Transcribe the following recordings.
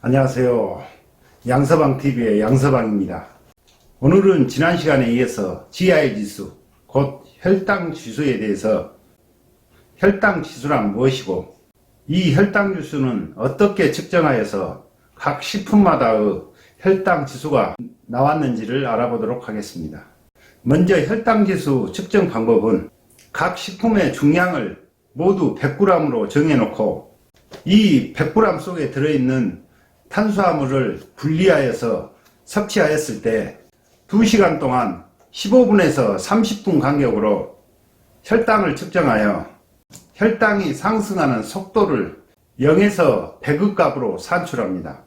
안녕하세요. 양서방TV의 양서방입니다. 오늘은 지난 시간에 이어서 GI 지수, 곧 혈당 지수에 대해서 혈당 지수란 무엇이고 이 혈당 지수는 어떻게 측정하여서 각 식품마다의 혈당 지수가 나왔는지를 알아보도록 하겠습니다. 먼저 혈당 지수 측정 방법은 각 식품의 중량을 모두 100g으로 정해놓고 이 100g 속에 들어있는 탄수화물을 분리하여서 섭취하였을 때 2시간 동안 15분에서 30분 간격으로 혈당을 측정하여 혈당이 상승하는 속도를 0에서 100의 값으로 산출합니다.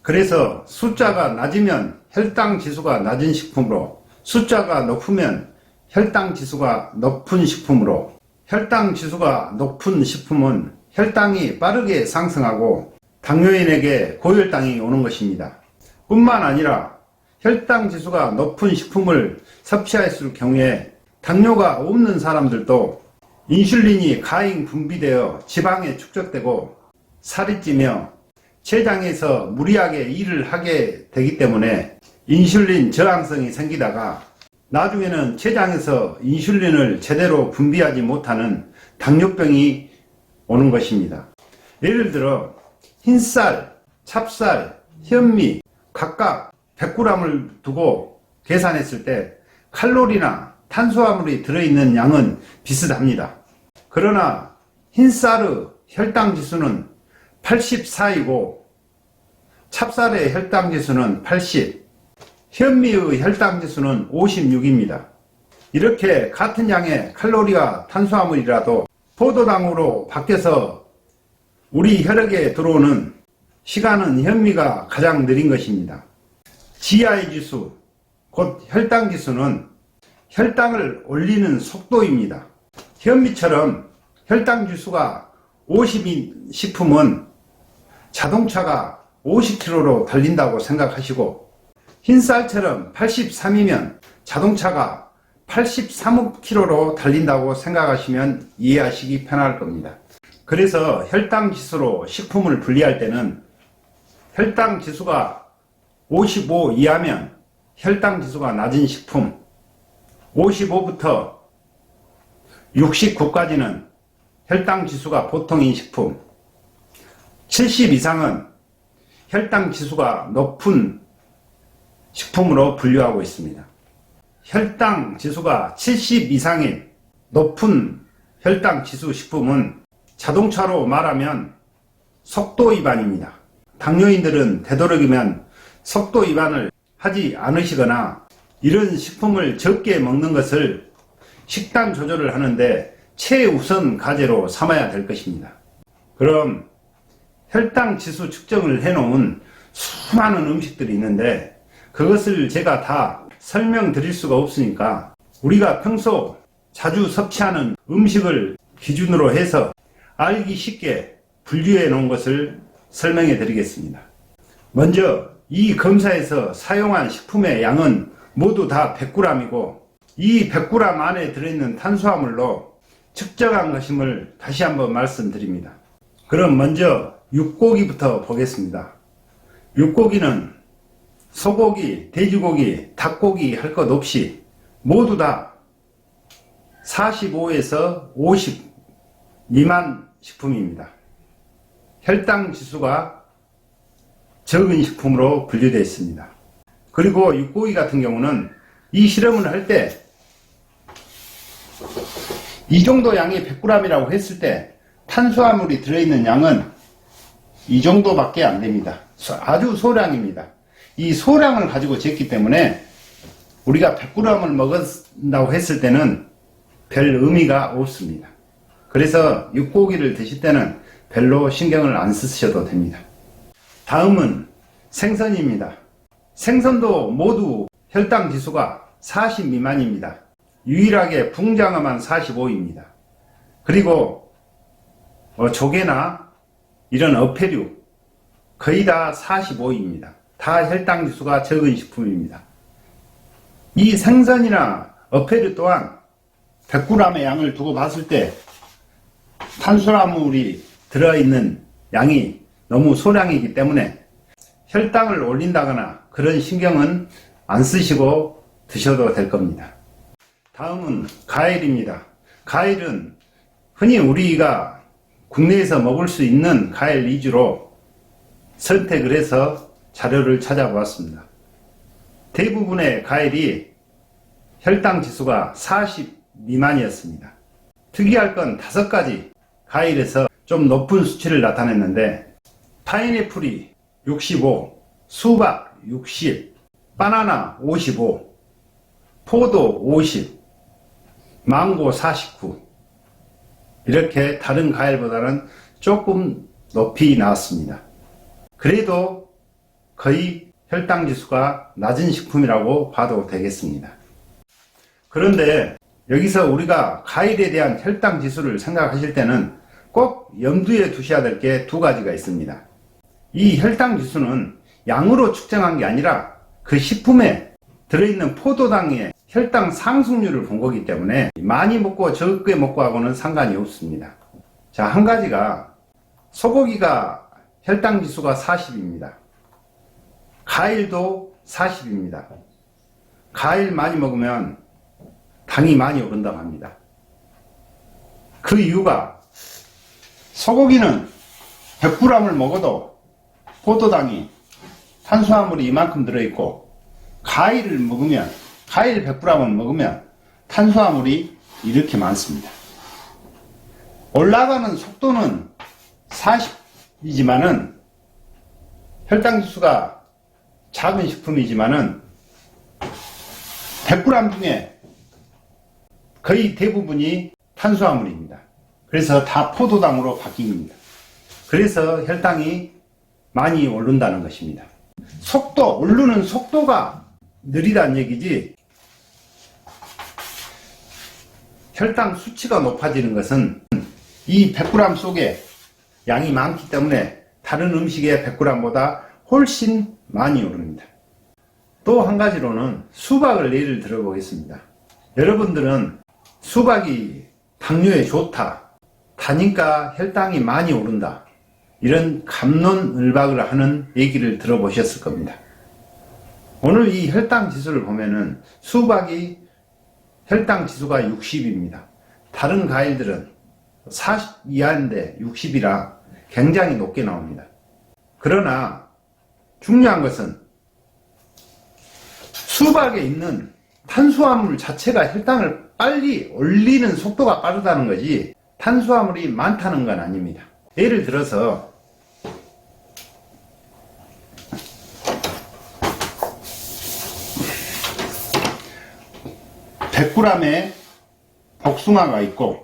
그래서 숫자가 낮으면 혈당 지수가 낮은 식품으로, 숫자가 높으면 혈당 지수가 높은 식품으로, 혈당 지수가 높은 식품은 혈당이 빠르게 상승하고 당뇨인에게 고혈당이 오는 것입니다. 뿐만 아니라 혈당 지수가 높은 식품을 섭취했을 경우에 당뇨가 없는 사람들도 인슐린이 과잉 분비되어 지방에 축적되고 살이 찌며 췌장에서 무리하게 일을 하게 되기 때문에 인슐린 저항성이 생기다가 나중에는 췌장에서 인슐린을 제대로 분비하지 못하는 당뇨병이 오는 것입니다. 예를 들어 흰쌀, 찹쌀, 현미 각각 100g을 두고 계산했을 때 칼로리나 탄수화물이 들어있는 양은 비슷합니다. 그러나 흰쌀의 혈당 지수는 84이고 찹쌀의 혈당 지수는 80, 현미의 혈당 지수는 56입니다. 이렇게 같은 양의 칼로리와 탄수화물이라도 포도당으로 바뀌어서 우리 혈액에 들어오는 시간은 현미가 가장 느린 것입니다. GI 지수, 곧 혈당 지수는 혈당을 올리는 속도입니다. 현미처럼 혈당 지수가 50인 식품은 자동차가 50km로 달린다고 생각하시고 흰쌀처럼 83이면 자동차가 83km로 달린다고 생각하시면 이해하시기 편할 겁니다. 그래서 혈당 지수로 식품을 분리할 때는 혈당 지수가 55 이하면 혈당 지수가 낮은 식품, 55부터 69까지는 혈당 지수가 보통인 식품, 70 이상은 혈당 지수가 높은 식품으로 분류하고 있습니다. 혈당 지수가 70 이상인 높은 혈당 지수 식품은 자동차로 말하면 속도 위반입니다. 당뇨인들은 되도록이면 속도 위반을 하지 않으시거나 이런 식품을 적게 먹는 것을 식단 조절을 하는데 최우선 과제로 삼아야 될 것입니다. 그럼 혈당 지수 측정을 해놓은 수많은 음식들이 있는데 그것을 제가 다 설명드릴 수가 없으니까 우리가 평소 자주 섭취하는 음식을 기준으로 해서 알기 쉽게 분류해 놓은 것을 설명해 드리겠습니다. 먼저 이 검사에서 사용한 식품의 양은 모두 다 100g이고 이 100g 안에 들어있는 탄수화물로 측정한 것임을 다시 한번 말씀드립니다. 그럼 먼저 육고기부터 보겠습니다. 육고기는 소고기, 돼지고기, 닭고기 할 것 없이 모두 다 45에서 50 미만 식품입니다. 혈당 지수가 적은 식품으로 분류되어 있습니다. 그리고 육고기 같은 경우는 이 실험을 할 때 이 정도 양이 100g이라고 했을 때 탄수화물이 들어있는 양은 이 정도밖에 안 됩니다. 아주 소량입니다. 이 소량을 가지고 쟀기 때문에 우리가 100g을 먹는다고 했을 때는 별 의미가 없습니다. 그래서 육고기를 드실 때는 별로 신경을 안 쓰셔도 됩니다. 다음은 생선입니다. 생선도 모두 혈당 지수가 40 미만입니다. 유일하게 붕장어만 45입니다. 그리고 조개나 이런 어패류 거의 다 45입니다. 다 혈당 지수가 적은 식품입니다. 이 생선이나 어패류 또한 100g의 양을 두고 봤을 때 탄수화물이 들어있는 양이 너무 소량이기 때문에 혈당을 올린다거나 그런 신경은 안 쓰시고 드셔도 될 겁니다. 다음은 과일입니다. 과일은 흔히 우리가 국내에서 먹을 수 있는 과일 위주로 선택을 해서 자료를 찾아보았습니다. 대부분의 과일이 혈당 지수가 40 미만이었습니다. 특이할 건 5가지 과일에서 좀 높은 수치를 나타냈는데, 파인애플이 65, 수박 60, 바나나 55, 포도 50, 망고 49, 이렇게 다른 과일보다는 조금 높이 나왔습니다. 그래도 거의 혈당 지수가 낮은 식품이라고 봐도 되겠습니다. 그런데 여기서 우리가 과일에 대한 혈당 지수를 생각하실 때는 꼭 염두에 두셔야 될 게 2가지가 있습니다. 이 혈당 지수는 양으로 측정한 게 아니라 그 식품에 들어있는 포도당의 혈당 상승률을 본 거기 때문에 많이 먹고 적게 먹고 하고는 상관이 없습니다. 자, 한 가지가 소고기가 혈당 지수가 40입니다. 과일도 40입니다. 과일 많이 먹으면 당이 많이 오른다고 합니다. 그 이유가 소고기는 100g을 먹어도 포도당이 탄수화물이 이만큼 들어있고, 과일을 먹으면, 과일 100g을 먹으면 탄수화물이 이렇게 많습니다. 올라가는 속도는 40이지만은 혈당 지수가 작은 식품이지만은 100g 중에 거의 대부분이 탄수화물입니다. 그래서 다 포도당으로 바뀝니다. 그래서 혈당이 많이 오른다는 것입니다. 속도, 오르는 속도가 느리다는 얘기지, 혈당 수치가 높아지는 것은 이 100g 속에 양이 많기 때문에 다른 음식의 100g보다 훨씬 많이 오릅니다. 또 한 가지로는 수박을 예를 들어보겠습니다. 여러분들은 수박이 당뇨에 좋다, 다니까 혈당이 많이 오른다, 이런 갑론을박을 하는 얘기를 들어보셨을 겁니다. 오늘 이 혈당 지수를 보면은 수박이 혈당 지수가 60입니다. 다른 과일들은 40 이하인데 60이라 굉장히 높게 나옵니다. 그러나 중요한 것은 수박에 있는 탄수화물 자체가 혈당을 빨리 올리는 속도가 빠르다는 거지 탄수화물이 많다는 건 아닙니다. 예를 들어서 (100g의) 복숭아가 있고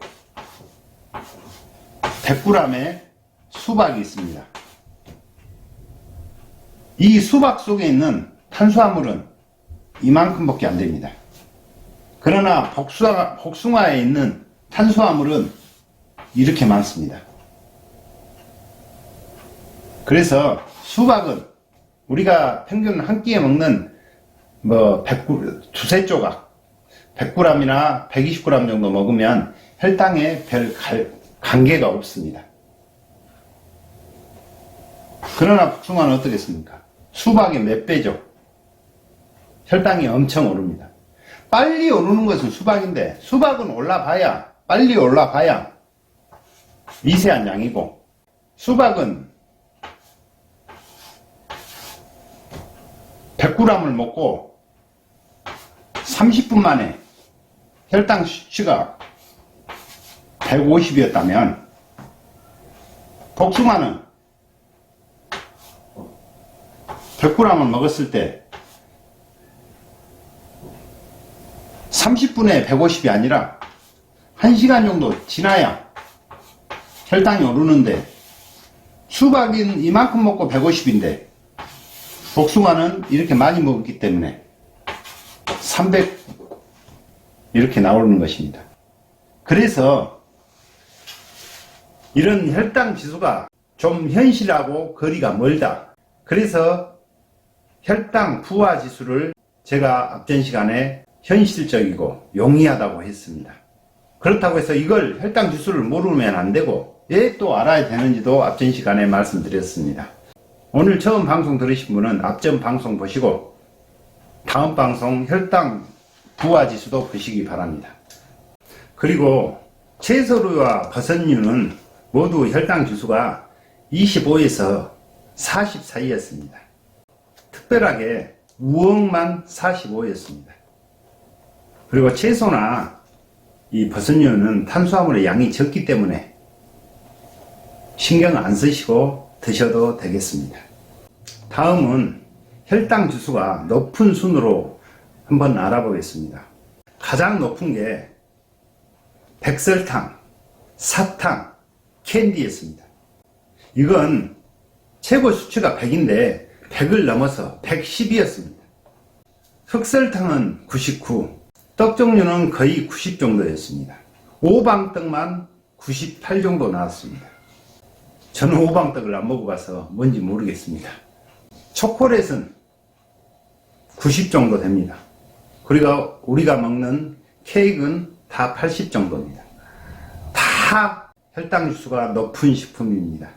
100g의 수박이 있습니다. 이 수박 속에 있는 탄수화물은 이만큼밖에 안 됩니다. 그러나 복숭아에 있는 탄수화물은 이렇게 많습니다. 그래서 수박은 우리가 평균 한 끼에 먹는 두세 조각 100g이나 120g 정도 먹으면 혈당에 별 관계가 없습니다. 그러나 복숭아는 어떻겠습니까? 수박의 몇 배죠? 혈당이 엄청 오릅니다. 빨리 오르는 것은 수박인데, 수박은 빨리 올라봐야 미세한 양이고, 수박은 100g을 먹고 30분 만에 혈당 수치가 150이었다면 복숭아는 100g을 먹었을 때 30분에 150이 아니라 1시간 정도 지나야 혈당이 오르는데, 수박은 이만큼 먹고 150인데 복숭아는 이렇게 많이 먹었기 때문에 300 이렇게 나오는 것입니다. 그래서 이런 혈당 지수가 좀 현실하고 거리가 멀다. 그래서 혈당 부하 지수를 제가 앞전 시간에 현실적이고 용이하다고 했습니다. 그렇다고 해서 이걸 혈당 지수를 모르면 안 되고 왜 또 알아야 되는지도 앞전 시간에 말씀드렸습니다. 오늘 처음 방송 들으신 분은 앞전 방송 보시고 다음 방송 혈당 부하 지수도 보시기 바랍니다. 그리고 채소류와 버섯류는 모두 혈당 지수가 25에서 40 사이였습니다. 특별하게 우엉만 45였습니다. 그리고 채소나 이 버섯류는 탄수화물의 양이 적기 때문에 신경 안 쓰시고 드셔도 되겠습니다. 다음은 혈당 지수가 높은 순으로 한번 알아보겠습니다. 가장 높은 게 백설탕, 사탕, 캔디였습니다. 이건 최고 수치가 100인데 100을 넘어서 110이었습니다. 흑설탕은 99, 떡 종류는 거의 90 정도였습니다. 오방떡만 98 정도 나왔습니다. 저는 오방떡을 안 먹어봐서 뭔지 모르겠습니다. 초콜릿은 90 정도 됩니다. 그리고 우리가 먹는 케이크는 다 80 정도입니다. 다 혈당 지수가 높은 식품입니다.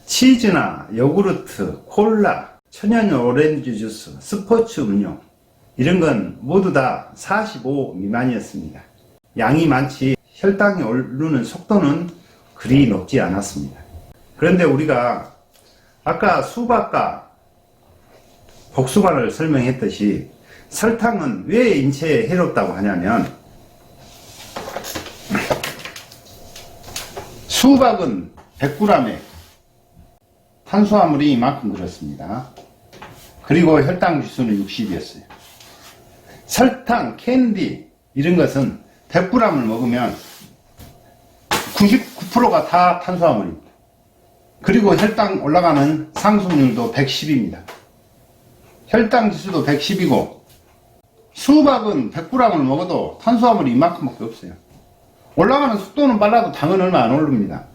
치즈나 요구르트, 콜라, 천연 오렌지 주스, 스포츠 음료 이런 건 모두 다 45 미만이었습니다. 양이 많지 혈당이 오르는 속도는 그리 높지 않았습니다. 그런데 우리가 아까 수박과 복숭아를 설명했듯이 설탕은 왜 인체에 해롭다고 하냐면 수박은 100g에 탄수화물이 이만큼 들었습니다. 그리고 혈당 지수는 60이었어요. 설탕, 캔디 이런 것은 100g을 먹으면 99%가 다 탄수화물입니다. 그리고 혈당 올라가는 상승률도 110입니다. 혈당 지수도 110이고 수박은 100g을 먹어도 탄수화물이 이만큼밖에 없어요. 올라가는 속도는 빨라도 당은 얼마 안 오릅니다.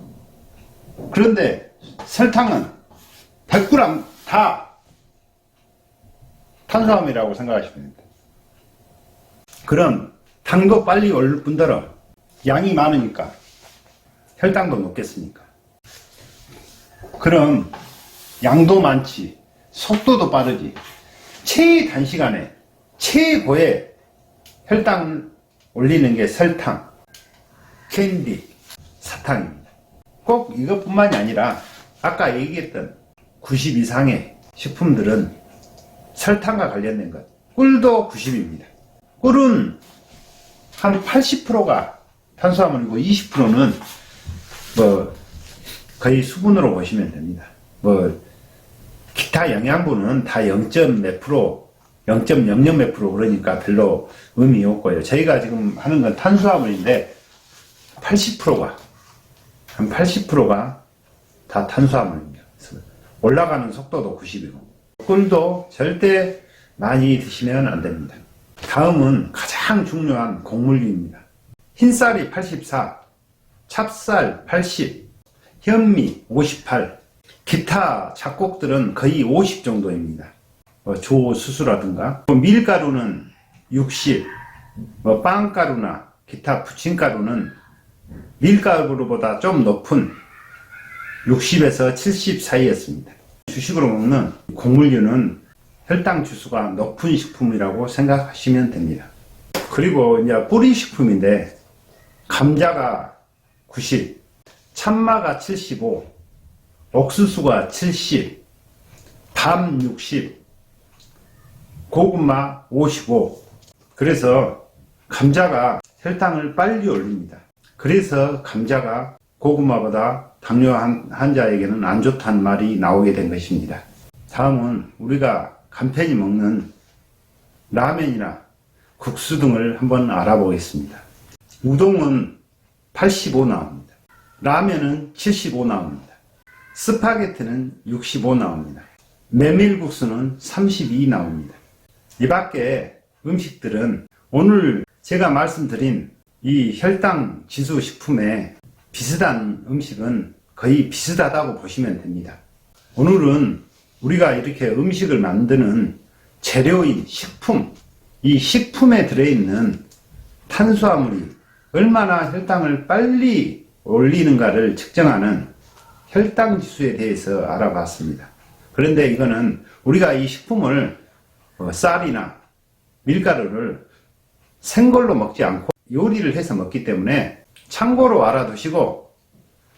그런데 설탕은 100g 다 탄수화물이라고 생각하시면 됩니다. 그럼 당도 빨리 오를 뿐더러 양이 많으니까 혈당도 높겠습니까? 그럼 양도 많지 속도도 빠르지 최단시간에 최고의 혈당을 올리는 게 설탕, 캔디, 사탕입니다. 꼭 이것뿐만이 아니라 아까 얘기했던 90 이상의 식품들은 설탕과 관련된 것 꿀도 90입니다. 꿀은 한 80%가 탄수화물이고 20%는 거의 수분으로 보시면 됩니다. 기타 영양분은 다 0.몇 프로, 0.00 몇 프로 그러니까 별로 의미 없고요. 저희가 지금 하는 건 탄수화물인데 80%가 한 80%가 다 탄수화물입니다. 올라가는 속도도 90이고 꿀도 절대 많이 드시면 안 됩니다. 다음은 가장 중요한 곡물류입니다. 흰쌀이 84, 찹쌀 80, 현미 58, 기타 작곡들은 거의 50 정도입니다. 조수수라든가 밀가루는 60, 빵가루나 기타 부침가루는 밀가루보다 좀 높은 60에서 70 사이였습니다. 주식으로 먹는 곡물류는 혈당 지수가 높은 식품이라고 생각하시면 됩니다. 그리고 이제 뿌리식품인데 감자가 90, 참마가 75, 옥수수가 70, 밤 60, 고구마 55. 그래서 감자가 혈당을 빨리 올립니다. 그래서 감자가 고구마보다 당뇨 환자에게는 안 좋다는 말이 나오게 된 것입니다. 다음은 우리가 간편히 먹는 라면이나 국수 등을 한번 알아보겠습니다. 우동은 85 나옵니다. 라면은 75 나옵니다. 스파게티는 65 나옵니다. 메밀국수는 32 나옵니다. 이 밖에 음식들은 오늘 제가 말씀드린 이 혈당 지수 식품에 비슷한 음식은 거의 비슷하다고 보시면 됩니다. 오늘은 우리가 이렇게 음식을 만드는 재료인 식품, 이 식품에 들어있는 탄수화물이 얼마나 혈당을 빨리 올리는가를 측정하는 혈당 지수에 대해서 알아봤습니다. 그런데 이거는 우리가 이 식품을 쌀이나 밀가루를 생걸로 먹지 않고 요리를 해서 먹기 때문에 참고로 알아두시고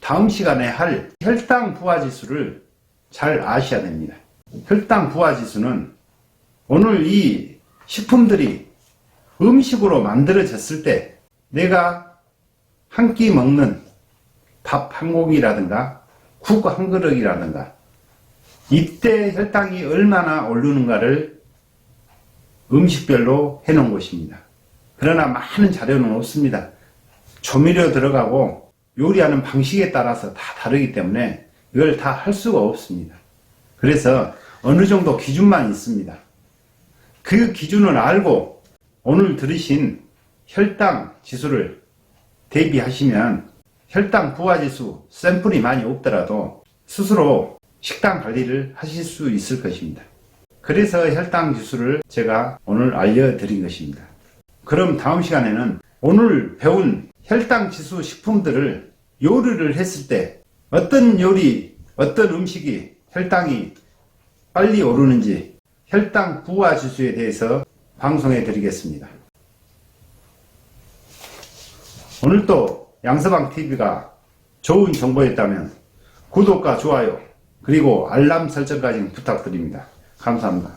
다음 시간에 할 혈당 부하 지수를 잘 아셔야 됩니다. 혈당 부하 지수는 오늘 이 식품들이 음식으로 만들어졌을 때 내가 한 끼 먹는 밥 한 공기라든가 국 한 그릇이라든가 이때 혈당이 얼마나 오르는가를 음식별로 해놓은 것입니다. 그러나 많은 자료는 없습니다. 조미료 들어가고 요리하는 방식에 따라서 다 다르기 때문에 이걸 다 할 수가 없습니다. 그래서 어느 정도 기준만 있습니다. 그 기준을 알고 오늘 들으신 혈당 지수를 대비하시면 혈당 부하지수 샘플이 많이 없더라도 스스로 식단 관리를 하실 수 있을 것입니다. 그래서 혈당 지수를 제가 오늘 알려드린 것입니다. 그럼 다음 시간에는 오늘 배운 혈당 지수 식품들을 요리를 했을 때 어떤 요리, 어떤 음식이 혈당이 빨리 오르는지 혈당 부하 지수에 대해서 방송해 드리겠습니다. 오늘도 양서방TV가 좋은 정보였다면 구독과 좋아요 그리고 알람 설정까지 부탁드립니다. 감사합니다.